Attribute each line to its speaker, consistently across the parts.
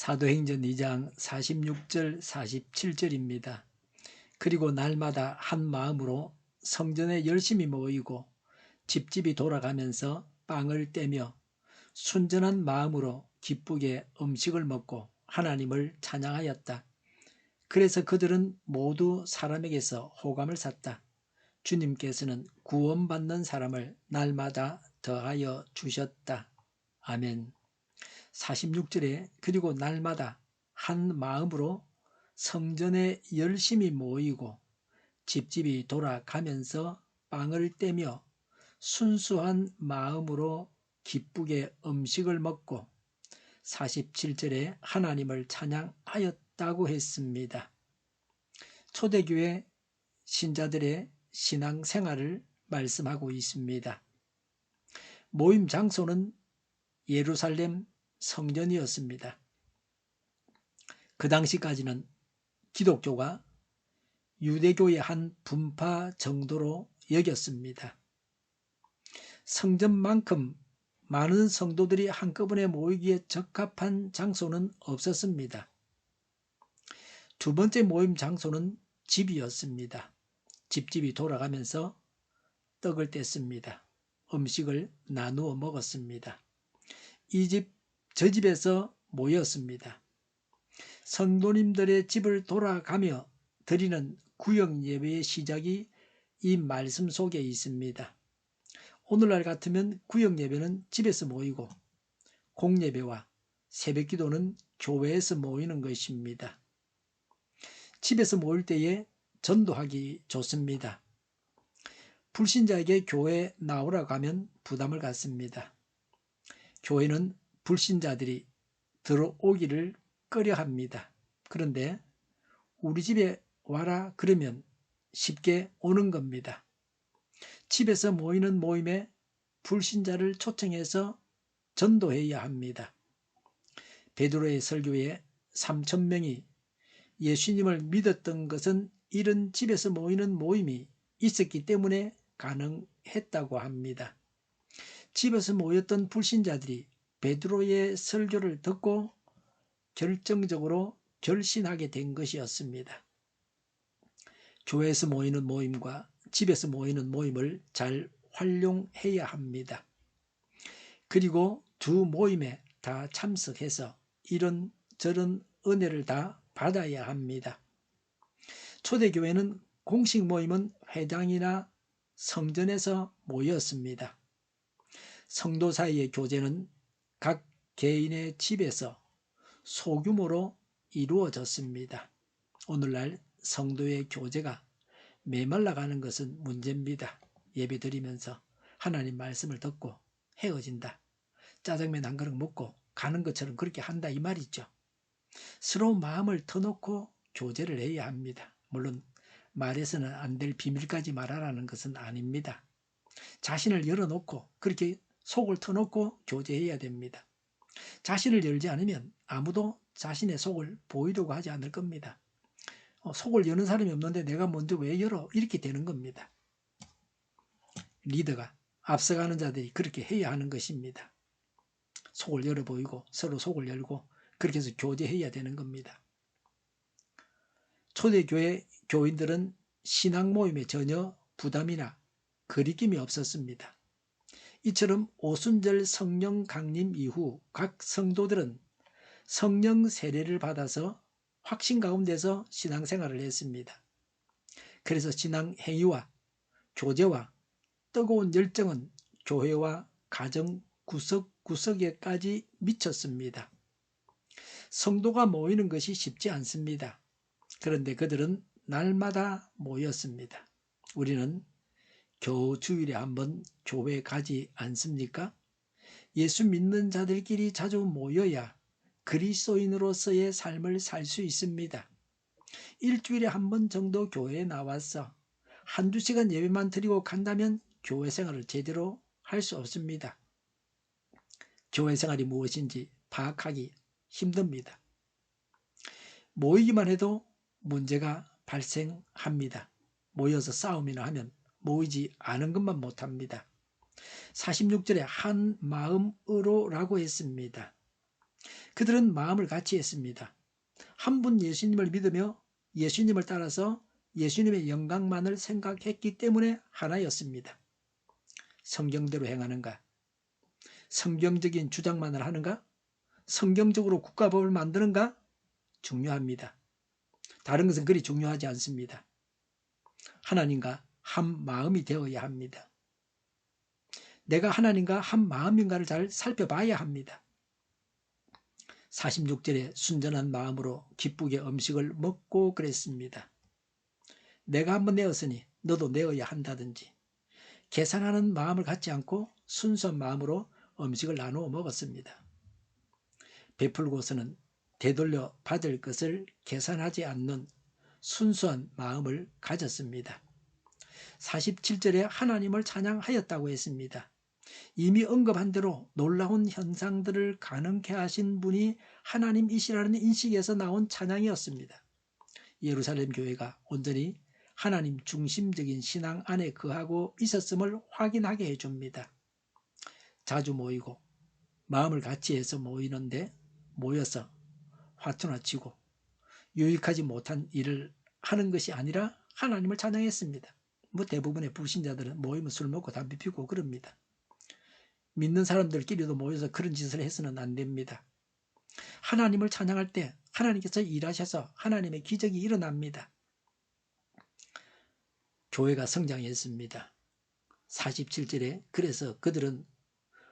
Speaker 1: 사도행전 2장 46절 47절입니다. 그리고 날마다 한 마음으로 성전에 열심히 모이고 집집이 돌아가면서 빵을 떼며 순전한 마음으로 기쁘게 음식을 먹고 하나님을 찬양하였다. 그래서 그들은 모두 사람에게서 호감을 샀다. 주님께서는 구원받는 사람을 날마다 더하여 주셨다. 아멘. 46절에 그리고 날마다 한 마음으로 성전에 열심히 모이고 집집이 돌아가면서 빵을 떼며 순수한 마음으로 기쁘게 음식을 먹고 47절에 하나님을 찬양하였다고 했습니다. 초대교회 신자들의 신앙생활을 말씀하고 있습니다. 모임 장소는 예루살렘 성전이었습니다. 그 당시까지는 기독교가 유대교의 한 분파 정도로 여겼습니다. 성전만큼 많은 성도들이 한꺼번에 모이기에 적합한 장소는 없었습니다. 두 번째 모임 장소는 집이었습니다. 집집이 돌아가면서 떡을 뗐습니다. 음식을 나누어 먹었습니다. 이 집, 저 집에서 모였습니다. 성도님들의 집을 돌아가며 드리는 구역 예배의 시작이 이 말씀 속에 있습니다. 오늘날 같으면 구역 예배는 집에서 모이고 공예배와 새벽기도는 교회에서 모이는 것입니다. 집에서 모일 때에 전도하기 좋습니다. 불신자에게 교회에 나오라고 하면 부담을 갖습니다. 교회는 불신자들이 들어오기를 꺼려합니다. 그런데 우리 집에 와라 그러면 쉽게 오는 겁니다. 집에서 모이는 모임에 불신자를 초청해서 전도해야 합니다. 베드로의 설교에 3,000명이 예수님을 믿었던 것은 이런 집에서 모이는 모임이 있었기 때문에 가능했다고 합니다. 집에서 모였던 불신자들이 베드로의 설교를 듣고 결정적으로 결신하게 된 것이었습니다. 교회에서 모이는 모임과 집에서 모이는 모임을 잘 활용해야 합니다. 그리고 두 모임에 다 참석해서 이런저런 은혜를 다 받아야 합니다. 초대교회는 공식 모임은 회당이나 성전에서 모였습니다. 성도 사이의 교제는 각 개인의 집에서 소규모로 이루어졌습니다. 오늘날 성도의 교제가 메말라가는 것은 문제입니다. 예배드리면서 하나님 말씀을 듣고 헤어진다. 짜장면 한 그릇 먹고 가는 것처럼 그렇게 한다 이 말이죠. 서로 마음을 터놓고 교제를 해야 합니다. 물론 말해서는 안 될 비밀까지 말하라는 것은 아닙니다. 자신을 열어놓고 그렇게 속을 터놓고 교제해야 됩니다. 자신을 열지 않으면 아무도 자신의 속을 보이려고 하지 않을 겁니다. 속을 여는 사람이 없는데 내가 먼저 왜 열어? 이렇게 되는 겁니다. 리더가 앞서가는 자들이 그렇게 해야 하는 것입니다. 속을 열어 보이고 서로 속을 열고 그렇게 해서 교제해야 되는 겁니다. 초대교회 교인들은 신앙 모임에 전혀 부담이나 거리낌이 없었습니다. 이처럼 오순절 성령 강림 이후 각 성도들은 성령 세례를 받아서 확신 가운데서 신앙생활을 했습니다. 그래서 신앙 행위와 교제와 뜨거운 열정은 교회와 가정 구석구석에까지 미쳤습니다. 성도가 모이는 것이 쉽지 않습니다. 그런데 그들은 날마다 모였습니다. 우리는 겨우 주일에 한번 교회 가지 않습니까? 예수 믿는 자들끼리 자주 모여야 그리스도인으로서의 삶을 살 수 있습니다. 일주일에 한 번 정도 교회에 나와서 한두 시간 예배만 드리고 간다면 교회 생활을 제대로 할 수 없습니다. 교회 생활이 무엇인지 파악하기 힘듭니다. 모이기만 해도 문제가 발생합니다. 모여서 싸움이나 하면 모이지 않은 것만 못합니다. 46절에 한 마음으로 라고 했습니다. 그들은 마음을 같이 했습니다. 한 분 예수님을 믿으며 예수님을 따라서 예수님의 영광만을 생각했기 때문에 하나였습니다. 성경대로 행하는가? 성경적인 주장만을 하는가? 성경적으로 국가법을 만드는가? 중요합니다. 다른 것은 그리 중요하지 않습니다. 하나님과 한 마음이 되어야 합니다. 내가 하나님과 한 마음인가를 잘 살펴봐야 합니다. 46절에 순전한 마음으로 기쁘게 음식을 먹고 그랬습니다. 내가 한번 내었으니 너도 내어야 한다든지 계산하는 마음을 갖지 않고 순수한 마음으로 음식을 나누어 먹었습니다. 베풀고서는 되돌려 받을 것을 계산하지 않는 순수한 마음을 가졌습니다. 47절에 하나님을 찬양하였다고 했습니다. 이미 언급한 대로 놀라운 현상들을 가능케 하신 분이 하나님이시라는 인식에서 나온 찬양이었습니다. 예루살렘 교회가 온전히 하나님 중심적인 신앙 안에 거하고 있었음을 확인하게 해줍니다. 자주 모이고 마음을 같이 해서 모여서 화투나 치고 유익하지 못한 일을 하는 것이 아니라 하나님을 찬양했습니다. 대부분의 불신자들은 모이면 술 먹고 담배 피우고 그럽니다. 믿는 사람들끼리도 모여서 그런 짓을 해서는 안 됩니다. 하나님을 찬양할 때 하나님께서 일하셔서 하나님의 기적이 일어납니다. 교회가 성장했습니다. 47절에 그래서 그들은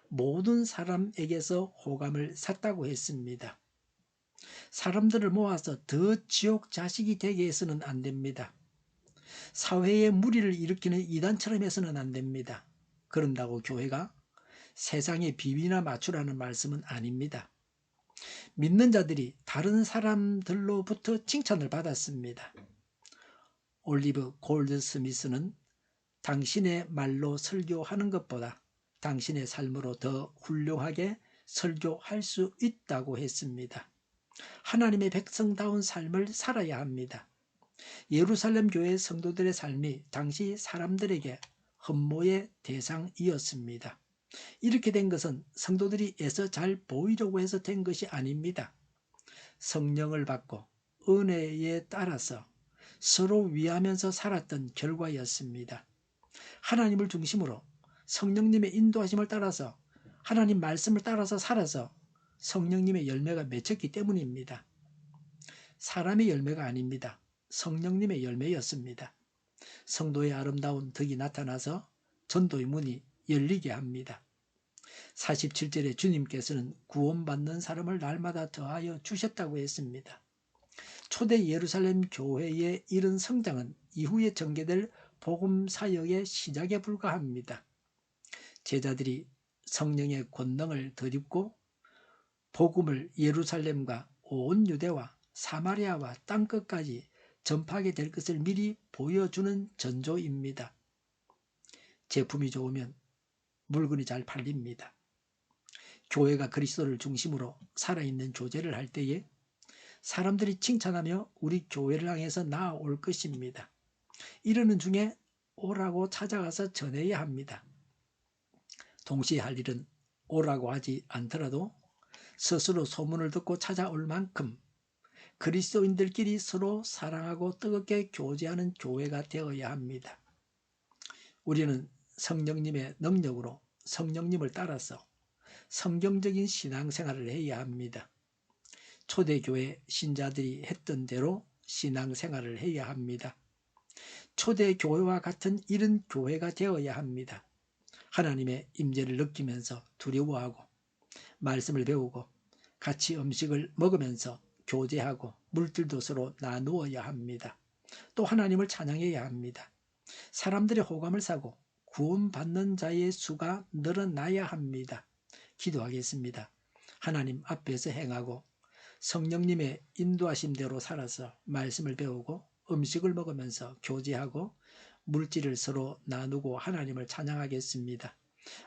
Speaker 1: 모든 사람에게서 호감을 샀다고 했습니다. 사람들을 모아서 더 지옥 자식이 되게 해서는 안 됩니다. 사회에 무리를 일으키는 이단처럼 해서는 안 됩니다. 그런다고 교회가 세상의 비위나 맞추라는 말씀은 아닙니다. 믿는 자들이 다른 사람들로부터 칭찬을 받았습니다. 올리브 골드 스미스는 당신의 말로 설교하는 것보다 당신의 삶으로 더 훌륭하게 설교할 수 있다고 했습니다. 하나님의 백성다운 삶을 살아야 합니다. 예루살렘 교회 성도들의 삶이 당시 사람들에게 흠모의 대상이었습니다. 이렇게 된 것은 성도들이 애써 잘 보이려고 해서 된 것이 아닙니다. 성령을 받고 은혜에 따라서 서로 위하면서 살았던 결과였습니다. 하나님을 중심으로 성령님의 인도하심을 따라서 하나님 말씀을 따라서 살아서 성령님의 열매가 맺혔기 때문입니다. 사람의 열매가 아닙니다. 성령님의 열매였습니다. 성도의 아름다운 덕이 나타나서 전도의 문이 열리게 합니다. 47절에 주님께서는 구원받는 사람을 날마다 더하여 주셨다고 했습니다. 초대 예루살렘 교회의 이런 성장은 이후에 전개될 복음 사역의 시작에 불과합니다. 제자들이 성령의 권능을 덧입고 복음을 예루살렘과 온 유대와 사마리아와 땅끝까지 전파하게 될 것을 미리 보여주는 전조입니다. 제품이 좋으면 물건이 잘 팔립니다. 교회가 그리스도를 중심으로 살아있는 교제를 할 때에 사람들이 칭찬하며 우리 교회를 향해서 나아올 것입니다. 이러는 중에 오라고 찾아가서 전해야 합니다. 동시에 할 일은 오라고 하지 않더라도 스스로 소문을 듣고 찾아올 만큼 그리스도인들끼리 서로 사랑하고 뜨겁게 교제하는 교회가 되어야 합니다. 우리는 성령님의 능력으로 성령님을 따라서 성경적인 신앙생활을 해야 합니다. 초대교회 신자들이 했던 대로 신앙생활을 해야 합니다. 초대교회와 같은 이런 교회가 되어야 합니다. 하나님의 임재를 느끼면서 두려워하고 말씀을 배우고 같이 음식을 먹으면서 교제하고 물질도 서로 나누어야 합니다. 또 하나님을 찬양해야 합니다. 사람들의 호감을 사고 구원받는 자의 수가 늘어나야 합니다. 기도하겠습니다. 하나님 앞에서 행하고 성령님의 인도하심대로 살아서 말씀을 배우고 음식을 먹으면서 교제하고 물질을 서로 나누고 하나님을 찬양하겠습니다.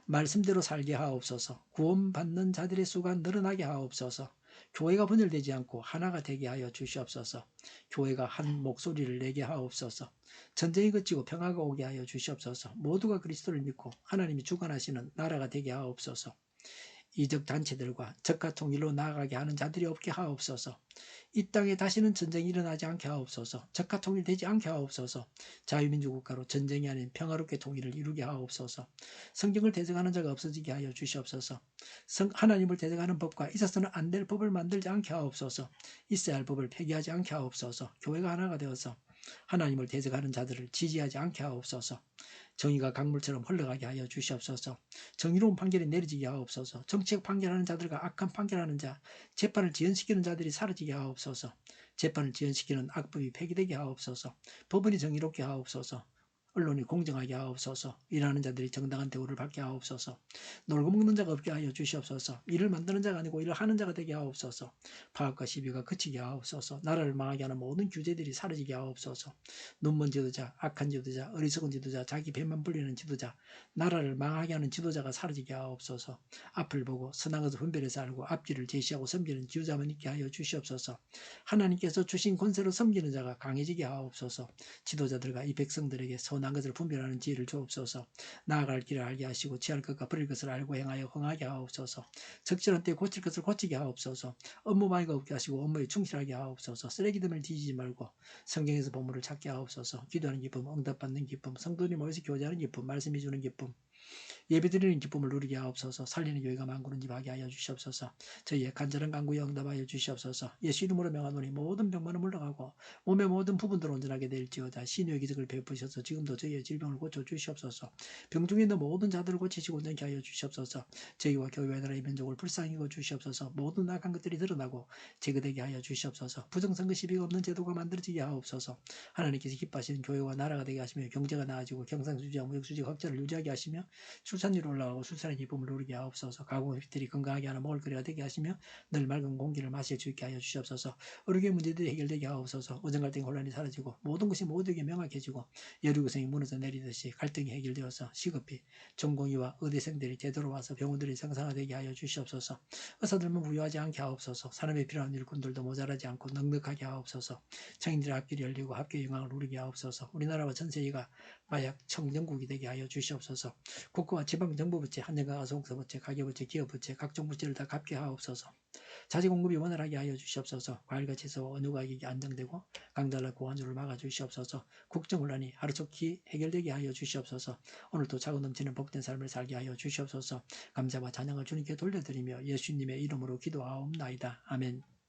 Speaker 1: 말씀대로 살게 하옵소서. 구원받는 자들의 수가 늘어나게 하옵소서. 교회가 분열되지 않고 하나가 되게 하여 주시옵소서. 교회가 한 목소리를 내게 하옵소서. 전쟁이 그치고 평화가 오게 하여 주시옵소서. 모두가 그리스도를 믿고 하나님이 주관하시는 나라가 되게 하옵소서. 이적 단체들과 적화 통일로 나아가게 하는 자들이 없게 하옵소서. 이 땅에 다시는 전쟁이 일어나지 않게 하옵소서. 적화 통일되지 않게 하옵소서. 자유민주국가로 전쟁이 아닌 평화롭게 통일을 이루게 하옵소서. 성경을 대적하는 자가 없어지게 하여 주시옵소서. 하나님을 대적하는 법과 있어서는 안 될 법을 만들지 않게 하옵소서. 있어야 할 법을 폐기하지 않게 하옵소서. 교회가 하나가 되어서 하나님을 대적하는 자들을 지지하지 않게 하옵소서. 정의가 강물처럼 흘러가게 하여 주시옵소서. 정의로운 판결이 내려지게 하옵소서. 정치적 판결하는 자들과 악한 판결하는 자, 재판을 지연시키는 자들이 사라지게 하옵소서. 재판을 지연시키는 악법이 폐기되게 하옵소서. 법원이 정의롭게 하옵소서. 언론이 공정하게 하옵소서. 일하는 자들이 정당한 대우를 받게 하옵소서. 놀고 먹는 자가 없게 하여 주시옵소서. 일을 만드는 자가 아니고 일을 하는 자가 되게 하옵소서. 파업과 시비가 그치게 하옵소서. 나라를 망하게 하는 모든 규제들이 사라지게 하옵소서. 눈먼 지도자, 악한 지도자, 어리석은 지도자, 자기 배만 불리는 지도자, 나라를 망하게 하는 지도자가 사라지게 하옵소서. 앞을 보고 선한 것을 분별해서 알고 앞길을 제시하고 섬기는 지도자만 있게 하여 주시옵소서. 하나님께서 주신 권세로 섬기는 자가 강해지게 하옵소서. 지도자들과 이 백성들에게 선한 것을 분별하는 지혜를 주옵소서. 나아갈 길을 알게 하시고 취할 것과 버릴 것을 알고 행하여 흥하게 하옵소서. 적절한 때에 고칠 것을 고치게 하옵소서. 업무 방해가 없게 하시고 업무에 충실하게 하옵소서. 쓰레기됨을 뒤지지 말고 성경에서 보물을 찾게 하옵소서. 기도하는 기쁨, 응답받는 기쁨, 성도들이 모여서 교제하는 기쁨, 말씀해 주는 기쁨, 예배드리는 기쁨을 누리게 하옵소서. 살리는 교회가 만구는 집 하게 하여 주시옵소서. 저희의 간절한 간구에 응답하여 주시옵소서. 예수 이름으로 명하노니 모든 병만은 물러가고 몸의 모든 부분들 온전하게 될지어다. 신유의 기적을 베푸셔서 지금도 저희의 질병을 고쳐 주시옵소서. 병중에 있는 모든 자들을 고치시고 온전케 하여 주시옵소서. 저희와 교회와 나라의 민족을 불쌍히 여겨 주시옵소서. 모든 악한 것들이 드러나고 제거되게 하여 주시옵소서. 부정선거 시비가 없는 제도가 만들어지게 하옵소서. 하나님께서 기뻐하시는 교회와 나라가 되게 하시며 경제가 나아지고 경상수지와 무역수지 확장을 유지하게 하시며 출산율이 올라가고 출산의 기쁨을 누리게 하옵소서. 가공업들이 건강하게 하는 먹을거리가 되게 하시며 늘 맑은 공기를 마실 수 있게 하여 주시옵소서. 의료계 문제들이 해결되게 하옵소서. 의정 갈등 혼란이 사라지고 모든 것이 모두에게 명확해지고 여리고성이 무너져 내리듯이 갈등이 해결되어서 시급히 전공의와 의대생들이 되돌아와서 병원들이 생산화되게 하여 주시옵소서. 의사들만 부유하지 않게 하옵소서. 산업에 필요한 일꾼들도 모자라지 않고 넉넉하게 하옵소서. 청인들의 앞길이 열리고 합계 영광을 누리게 하옵소서. 우리나라와 전 세계가 마약 청정국이 되게 하여 주시옵소서. 국가와 지방정부부채, 한정가 가소공사부채, 가계부채, 기업부채, 각종 부채를 다 갚게 하옵소서. 자재 공급이 원활하게 하여 주시옵소서. 과일과 채소와 원유 가격이 안정되고 강달러 고환율을 막아 주시옵소서. 국정혼란이 하루속히 해결되게 하여 주시옵소서. 오늘도 차고 넘치는 복된 삶을 살게 하여 주시옵소서. 감사와 찬양을 주님께 돌려드리며 예수님의 이름으로 기도하옵나이다. 아멘.